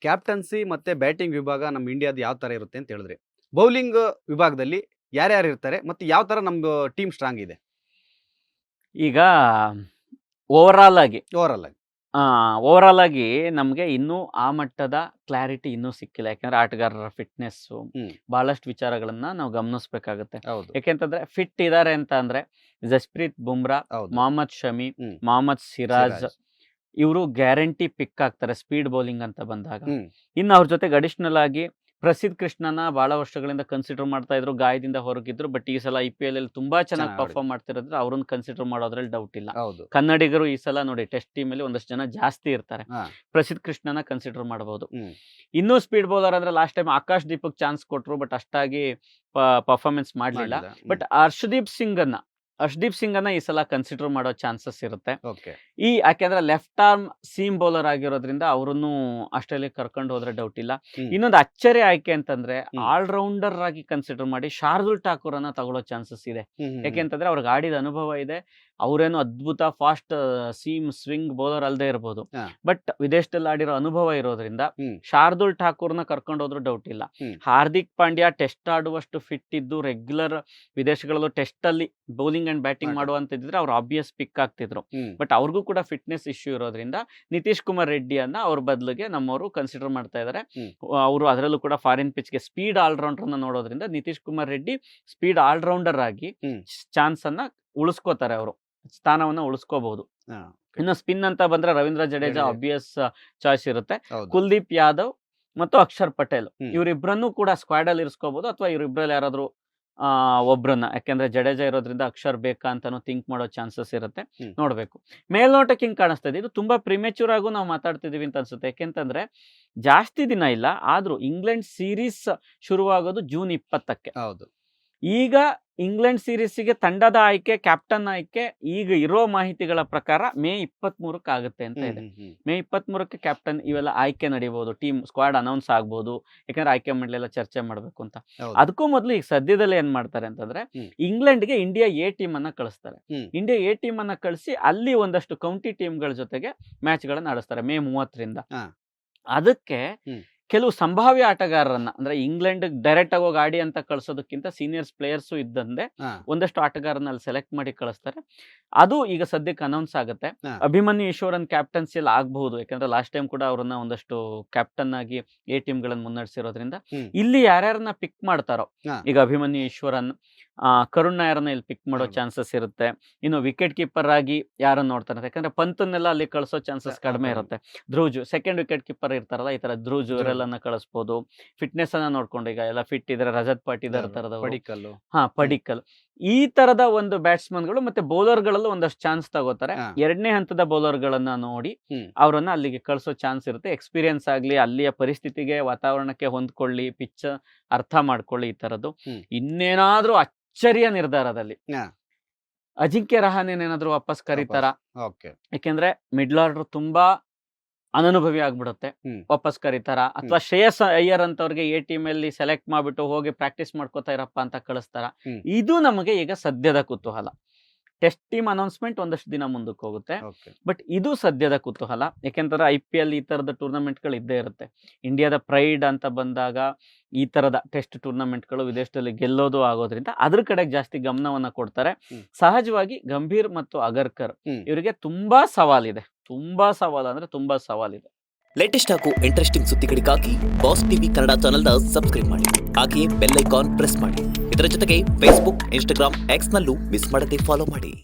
Captaincy ಮತ್ತೆ batting ವಿಭಾಗ ನಮ್ಮ ಇಂಡಿಯಾದ ಯಾವ ತರ ಇರುತ್ತೆ ಅಂತ ಹೇಳಿದ್ರಿ. ಬೌಲಿಂಗ್ ವಿಭಾಗದಲ್ಲಿ ಯಾರ್ಯಾರು ಇರ್ತಾರೆ ಮತ್ತು ಯಾವ ತರ ನಮ್ದು ಟೀಮ್ ಸ್ಟ್ರಾಂಗ್ ಇದೆ ಈಗ ಓವರಾಲ್ ಆಗಿ ಓವರಾಲ್ ಆಗಿ? ಓವರಾಲ್ ಆಗಿ ನಮಗೆ ಇನ್ನೂ ಆ ಮಟ್ಟದ ಕ್ಲಾರಿಟಿ ಇನ್ನೂ ಸಿಕ್ಕಿಲ್ಲ. ಯಾಕಂದ್ರೆ ಆಟಗಾರರ ಫಿಟ್ನೆಸ್ಸು ಬಹಳಷ್ಟು ವಿಚಾರಗಳನ್ನ ನಾವು ಗಮನಿಸ್ಬೇಕಾಗುತ್ತೆ. ಹೌದು. ಯಾಕೆಂತಂದ್ರೆ ಫಿಟ್ ಇದಾರೆ ಅಂತ ಅಂದ್ರೆ ಜಸ್ಪ್ರೀತ್ ಬುಮ್ರಾ, ಹೌದು. ಮೊಹಮ್ಮದ್ ಶಮಿ, ಹ್ಮ್. ಮೊಹಮ್ಮದ್ ಸಿರಾಜ್ ಸಿರಾಜ್. ಇವರು ಗ್ಯಾರಂಟಿ ಪಿಕ್ ಆಗ್ತಾರೆ ಸ್ಪೀಡ್ ಬೌಲಿಂಗ್ ಅಂತ ಬಂದಾಗ. ಹ್ಮ್. ಇನ್ನು ಅವ್ರ ಜೊತೆಗೆ ಅಡಿಷನಲ್ ಆಗಿ ಪ್ರಸಿದ್ಧ ಕೃಷ್ಣನ ಬಹಳ ವರ್ಷಗಳಿಂದ ಕನ್ಸಿಡರ್ ಮಾಡ್ತಾ ಇದ್ರು, ಗಾಯದಿಂದ ಹೊರಗಿದ್ರು. ಬಟ್ ಈ ಸಲ IPL ಅಲ್ಲಿ ತುಂಬಾ ಚೆನ್ನಾಗಿ ಚೆನ್ನಾಗ್ ಪರ್ಫಾರ್ಮ್ ಮಾಡ್ತಿರೋದ್ರೆ ಅವ್ರನ್ನ ಕನ್ಸಿಡರ್ ಮಾಡೋದ್ರಲ್ಲಿ ಡೌಟ್ ಇಲ್ಲ. ಹೌದು. ಕನ್ನಡಿಗರು ಈ ಸಲ ನೋಡಿ ಟೆಸ್ಟ್ ಟೀಮ್ ಅಲ್ಲಿ ಒಂದಷ್ಟು ಜನ ಜಾಸ್ತಿ ಇರ್ತಾರೆ. ಹಾ. ಪ್ರಸಿದ್ಧ ಕೃಷ್ಣನ ಕನ್ಸಿಡರ್ ಮಾಡಬಹುದು. ಹ್ಮ್. ಇನ್ನೂ ಸ್ಪೀಡ್ ಬೌಲರ್ ಅಂದ್ರೆ last time Akash Deepak chance ಕೊಟ್ರು, ಬಟ್ ಅಷ್ಟಾಗಿ ಪರ್ಫಾರ್ಮೆನ್ಸ್ ಮಾಡ್ಲಿಲ್ಲ. ಮಾಡ್ಲಿಲ್ಲ. ಬಟ್ ಹರ್ಷದೀಪ್ ಸಿಂಗ್ ಅನ್ನ ಈ ಸಲ ಕನ್ಸಿಡರ್ ಮಾಡೋ ಚಾನ್ಸಸ್ ಇರುತ್ತೆ. ಓಕೆ. ಯಾಕೆಂದ್ರೆ ಲೆಫ್ಟ್ ಆರ್ಮ್ ಸೀಮ್ ಬೌಲರ್ ಆಗಿರೋದ್ರಿಂದ ಅವ್ರನ್ನು ಆಸ್ಟ್ರೇಲಿಯಾ ಕರ್ಕೊಂಡು ಹೋದ್ರೆ ಡೌಟ್ ಇಲ್ಲ. ಹ್ಮ್. ಇನ್ನೊಂದು ಅಚ್ಚರಿ ಆಯ್ಕೆ ಅಂತಂದ್ರೆ ಹ್ಮ್. ಆಲ್ರೌಂಡರ್ ಆಗಿ ಕನ್ಸಿಡರ್ ಮಾಡಿ ಶಾರ್ದುಲ್ ಠಾಕೂರ್ ಅನ್ನ ತಗೊಳ್ಳೋ ಚಾನ್ಸಸ್ ಇದೆ. ಯಾಕೆಂತಂದ್ರೆ ಅವ್ರಿಗೆ ಆಡಿದ ಅನುಭವ ಇದೆ. ಅವ್ರೇನು ಅದ್ಭುತ ಫಾಸ್ಟ್ ಸೀಮ್ ಸ್ವಿಂಗ್ ಬೌಲರ್ ಅಲ್ಲದೆ ಇರ್ಬೋದು, ಹಾ. ಬಟ್ ವಿದೇಶದಲ್ಲಿ ಆಡಿರೋ ಅನುಭವ ಇರೋದ್ರಿಂದ ಹ್ಮ್. ಶಾರ್ದುಲ್ ಠಾಕೂರ್ನ ಕರ್ಕೊಂಡು ಹೋದ್ರು ಡೌಟ್ ಇಲ್ಲ. ಹ್ಮ್. ಹಾರ್ದಿಕ್ ಪಾಂಡ್ಯ ಟೆಸ್ಟ್ ಆಡುವಷ್ಟು ಫಿಟ್ ಇದ್ದು ರೆಗ್ಯುಲರ್ ವಿದೇಶಗಳಲ್ಲೂ ಟೆಸ್ಟ್ ಅಲ್ಲಿ ಬೌಲಿಂಗ್ ಅಂಡ್ ಬ್ಯಾಟಿಂಗ್ ಮಾಡುವಂತಿದ್ರೆ ಅವ್ರು ಆಬ್ವಿಯಸ್ ಪಿಕ್ ಆಗ್ತಿದ್ರು. ಹ್ಮ್. ಬಟ್ ಅವ್ರಿಗೂ ಕೂಡ ಫಿಟ್ನೆಸ್ ಇಶ್ಯೂ ಇರೋದ್ರಿಂದ ನಿತೀಶ್ ಕುಮಾರ್ ರೆಡ್ಡಿಯನ್ನ ಅವ್ರ ಬದಲಿಗೆ ನಮ್ಮವರು ಕನ್ಸಿಡರ್ ಮಾಡ್ತಾ ಇದ್ದಾರೆ. ಹ್ಮ್. ಅವರು ಅದರಲ್ಲೂ ಕೂಡ ಫಾರಿನ್ ಪಿಚ್ಗೆ ಸ್ಪೀಡ್ ಆಲ್ರೌಂಡರ್ ನೋಡೋದ್ರಿಂದ ನಿತೀಶ್ ಕುಮಾರ್ ರೆಡ್ಡಿ ಸ್ಪೀಡ್ ಆಲ್ರೌಂಡರ್ ಆಗಿ ಹ್ಮ್. ಚಾನ್ಸ್ ಅನ್ನ ಉಳಿಸ್ಕೋತಾರೆ, ಅವರು ಸ್ಥಾನವನ್ನ ಉಳಿಸ್ಕೋಬಹುದು. ಹಾ. ಇನ್ನು ಸ್ಪಿನ್ ಅಂತ ಬಂದ್ರೆ ರವೀಂದ್ರ ಜಡೇಜಾ ಜಡೇಜಾ. ಆಬ್ವಿಯಸ್ ಚಾಯ್ಸ್ ಇರುತ್ತೆ. ಹೌದು. ಕುಲ್ದೀಪ್ ಯಾದವ್ ಮತ್ತು ಅಕ್ಷರ್ ಪಟೇಲ್ ಹ್ಮ್. ಇವರಿಬ್ಬರನ್ನು ಕೂಡ ಸ್ಕ್ವಾಡ್ ಅಲ್ಲಿ ಇರಿಸ್ಕೋಬಹುದು, ಅಥವಾ ಇವರಿಬ್ಬರಲ್ಲಿ ಯಾರಾದ್ರೂ ಒಬ್ರನ್ನ. ಯಾಕೆಂದ್ರೆ ಜಡೇಜಾ ಇರೋದ್ರಿಂದ ಅಕ್ಷರ್ ಬೇಕಾ ಅಂತಾನು ಥಿಂಕ್ ಮಾಡೋ ಚಾನ್ಸಸ್ ಇರುತ್ತೆ. ಹ್ಮ್. ನೋಡ್ಬೇಕು. ಮೇಲ್ನೋಟಕ್ಕೆ ಹಿಂಗ್ ಕಾಣಿಸ್ತಾ ಇದೆ, ಇದು ತುಂಬಾ ಪ್ರಿಮೆಚೂರ್ ಆಗು ನಾವು ಮಾತಾಡ್ತಿದೀವಿ ಅಂತ ಅನ್ಸುತ್ತೆ. ಯಾಕೆಂತಂದ್ರೆ ಜಾಸ್ತಿ ದಿನ ಇಲ್ಲ, ಆದ್ರೂ ಇಂಗ್ಲೆಂಡ್ ಸೀರೀಸ್ ಶುರುವಾಗೋದು ಜೂನ್ 20ಕ್ಕೆ. ಹೌದು. ಈಗ ಇಂಗ್ಲೆಂಡ್ ಸೀರೀಸ್ಗೆ ತಂಡದ ಆಯ್ಕೆ, ಕ್ಯಾಪ್ಟನ್ ಆಯ್ಕೆ ಈಗ ಇರೋ ಮಾಹಿತಿಗಳ ಪ್ರಕಾರ ಮೇ 23ಕ್ಕೆ ಆಗುತ್ತೆ ಅಂತ ಇದೆ. ಮೇ 23ಕ್ಕೆ ಕ್ಯಾಪ್ಟನ್ ಇವೆಲ್ಲ ಆಯ್ಕೆ ನಡೀಬಹುದು, ಟೀಮ್ ಸ್ಕ್ವಾಡ್ ಅನೌನ್ಸ್ ಆಗ್ಬಹುದು. ಯಾಕಂದ್ರೆ ಆಯ್ಕೆ ಮಾಡ್ಲೆಲ್ಲ ಚರ್ಚೆ ಮಾಡ್ಬೇಕು ಅಂತ. ಹೌದು. ಅದಕ್ಕೂ ಮೊದಲು ಈಗ ಸದ್ಯದಲ್ಲೇ ಏನ್ ಮಾಡ್ತಾರೆ ಅಂತಂದ್ರೆ ಇಂಗ್ಲೆಂಡ್ಗೆ ಇಂಡಿಯಾ ಎ ಟೀಮ್ ಅನ್ನ ಕಳಿಸ್ತಾರೆ. ಇಂಡಿಯಾ ಎ ಟೀಮ್ ಅನ್ನ ಕಳಿಸಿ ಅಲ್ಲಿ ಒಂದಷ್ಟು ಕೌಂಟಿ ಟೀಮ್ಗಳ ಜೊತೆಗೆ ಮ್ಯಾಚ್ ಗಳನ್ನ ಆಡಿಸ್ತಾರೆ ಮೇ 30ರಿಂದ. ಹಾ. ಅದಕ್ಕೆ ಹ್ಮ್. ಕೆಲವು ಸಂಭಾವ್ಯ ಆಟಗಾರರನ್ನ, ಅಂದ್ರೆ ಇಂಗ್ಲೆಂಡ್ ಡೈರೆಕ್ಟ್ ಆಗಿ ಹೋಗಿ ಆಡಿ ಅಂತ ಕಳ್ಸೋದಕ್ಕಿಂತ ಸೀನಿಯರ್ಸ್ ಪ್ಲೇಯರ್ಸು ಇದ್ದಂತೆ ಹಾ. ಒಂದಷ್ಟು ಆಟಗಾರನ್ನ ಅಲ್ಲಿ ಸೆಲೆಕ್ಟ್ ಮಾಡಿ ಕಳಿಸ್ತಾರೆ. ಅದು ಈಗ ಸದ್ಯಕ್ಕೆ ಅನೌನ್ಸ್ ಆಗುತ್ತೆ. ಹಾ. ಅಭಿಮನ್ಯು ಈಶ್ವರನ್ ಕ್ಯಾಪ್ಟನ್ಸಿಯಲ್ಲಿ ಆಗಬಹುದು, ಯಾಕಂದ್ರೆ ಲಾಸ್ಟ್ ಟೈಮ್ ಕೂಡ ಅವ್ರನ್ನ ಒಂದಷ್ಟು ಕ್ಯಾಪ್ಟನ್ ಆಗಿ ಎ ಟೀಮ್ ಗಳನ್ನ ಮುನ್ನಡೆಸಿರೋದ್ರಿಂದ. ಹ್ಮ್. ಇಲ್ಲಿ ಯಾರ್ಯಾರನ್ನ ಪಿಕ್ ಮಾಡ್ತಾರೋ, ಹಾ. ಈಗ ಅಭಿಮನ್ಯು ಈಶ್ವರನ್, ಕರುಣ್ ನಾಯರ್ನ ಇಲ್ಲಿ ಪಿಕ್ ಮಾಡೋ ಹೌದು. ಚಾನ್ಸಸ್ ಇರುತ್ತೆ. ಇನ್ನು ವಿಕೆಟ್ ಕೀಪರ್ ಆಗಿ ಯಾರನ್ನ ನೋಡ್ತಾರೆ, ಯಾಕಂದ್ರೆ ಪಂತನ್ನೆಲ್ಲ ಅಲ್ಲಿ ಕಳಿಸೋ ಚಾನ್ಸಸ್ ಕಡಿಮೆ ಹೌದು. ಇರುತ್ತೆ. ಧ್ರುವ್ ಸೆಕೆಂಡ್ ವಿಕೆಟ್ ಕೀಪರ್ ಇರ್ತಾರಲ್ಲ, ಈ ತರ ಧ್ರುವ್ ಇವರೆಲ್ಲನ್ನ ಕಳಿಸ್ಬೋದು. ಫಿಟ್ನೆಸ್ ಅನ್ನ ನೋಡ್ಕೊಂಡು ಈಗ ಎಲ್ಲ ಫಿಟ್ ಇದ್ರೆ ರಜತ್ ಪಾಟಿದಾರ್ ತರದವರು, ಪಡಿಕಲ್ಲು. ಪಡಿಕ್ಕಲ್, ಈ ತರದ ಒಂದು ಬ್ಯಾಟ್ಸ್ಮನ್ ಗಳು ಮತ್ತೆ ಬೌಲರ್ ಗಳಲ್ಲೂ ಒಂದಷ್ಟು ಚಾನ್ಸ್ ತಗೋತಾರೆ. ಹಾ. ಎರಡನೇ ಹಂತದ ಬೌಲರ್ ಗಳನ್ನ ನೋಡಿ ಹ್ಮ್. ಅವರನ್ನ ಅಲ್ಲಿಗೆ ಕಳಿಸೋ ಚಾನ್ಸ್ ಇರುತ್ತೆ. ಎಕ್ಸ್ಪೀರಿಯನ್ಸ್ ಆಗ್ಲಿ, ಅಲ್ಲಿಯ ಪರಿಸ್ಥಿತಿಗೆ ವಾತಾವರಣಕ್ಕೆ ಹೊಂದ್ಕೊಳ್ಳಿ, ಪಿಚ್ ಅರ್ಥ ಮಾಡ್ಕೊಳ್ಳಿ, ಈ ತರದ್ದು. ಹ್ಮ್. ಇನ್ನೇನಾದ್ರೂ ಅಚ್ಚರಿಯ ನಿರ್ಧಾರದಲ್ಲಿ ಹಾ. ಅಜಿಂಕ್ಯ ರಹಾನೆನ್ ಏನಾದ್ರು ವಾಪಸ್ ಕರೀತಾರ, ಓಕೆ. ಯಾಕೆಂದ್ರೆ ಮಿಡ್ಲ್ ಆರ್ಡರ್ ತುಂಬಾ ಅನನುಭವಿ ಆಗ್ಬಿಡುತ್ತೆ, ಹ್ಮ್. ವಾಪಸ್ ಕರೀತಾರ, ಅಥವಾ ಶ್ರೇಯಸ್ ಅಯ್ಯರ್ ಅಂತವ್ರಿಗೆ ಎ ಟೀಮ್ ಅಲ್ಲಿ ಸೆಲೆಕ್ಟ್ ಮಾಡ್ಬಿಟ್ಟು ಹೋಗಿ ಪ್ರಾಕ್ಟೀಸ್ ಮಾಡ್ಕೋತಾ ಇರಪ್ಪ ಅಂತ ಕಳಿಸ್ತಾರ. ಹ್ಮ್. ಇದು ನಮಗೆ ಈಗ ಸದ್ಯದ ಕುತೂಹಲ. ಟೆಸ್ಟ್ ಟೀಮ್ ಅನೌನ್ಸ್ಮೆಂಟ್ ಒಂದಷ್ಟು ದಿನ ಮುಂದಕ್ಕೆ ಹೋಗುತ್ತೆ, ಓಕೆ. ಬಟ್ ಇದು ಸದ್ಯದ ಕುತೂಹಲ. ಯಾಕೆಂದ್ರೆ IPL ಈ ತರದ ಟೂರ್ನಮೆಂಟ್ಗಳು ಇದ್ದೇ ಇರುತ್ತೆ. ಇಂಡಿಯಾದ ಪ್ರೈಡ್ ಅಂತ ಬಂದಾಗ ಈ ತರದ ಟೆಸ್ಟ್ ಟೂರ್ನಮೆಂಟ್ಗಳು ವಿದೇಶದಲ್ಲಿ ಗೆಲ್ಲೋದು ಆಗೋದ್ರಿಂದ ಅದ್ರ ಕಡೆಗೆ ಜಾಸ್ತಿ ಗಮನವನ್ನ ಕೊಡ್ತಾರೆ. ಹ್ಮ್. ಸಹಜವಾಗಿ ಗಂಭೀರ್ ಮತ್ತು ಅಗರ್ಕರ್ ಹ್ಮ್. ಇವರಿಗೆ ತುಂಬಾ ಸವಾಲಿದೆ, ತುಂಬಾ ಸವಾಲು ಅಂದ್ರೆ ತುಂಬಾ ಸವಾಲಿದೆ. ಲೇಟೆಸ್ಟ್ ಹಾಗೂ ಇಂಟ್ರೆಸ್ಟಿಂಗ್ ಸುದ್ದಿಗಳಿಗಾಗಿ ಬಾಸ್ ಟಿವಿ ಕನ್ನಡ ಚಾನೆಲ್ನ ಸಬ್ಸ್ಕ್ರೈಬ್ ಮಾಡಿ, ಹಾಗೆಯೇ ಬೆಲ್ ಐಕಾನ್ ಪ್ರೆಸ್ ಮಾಡಿ. ಇದರ ಜೊತೆಗೆ ಫೇಸ್ಬುಕ್, ಇನ್ಸ್ಟಾಗ್ರಾಮ್, ಎಕ್ಸ್ ನಲ್ಲೂ ಮಿಸ್ ಮಾಡದೆ ಫಾಲೋ ಮಾಡಿ.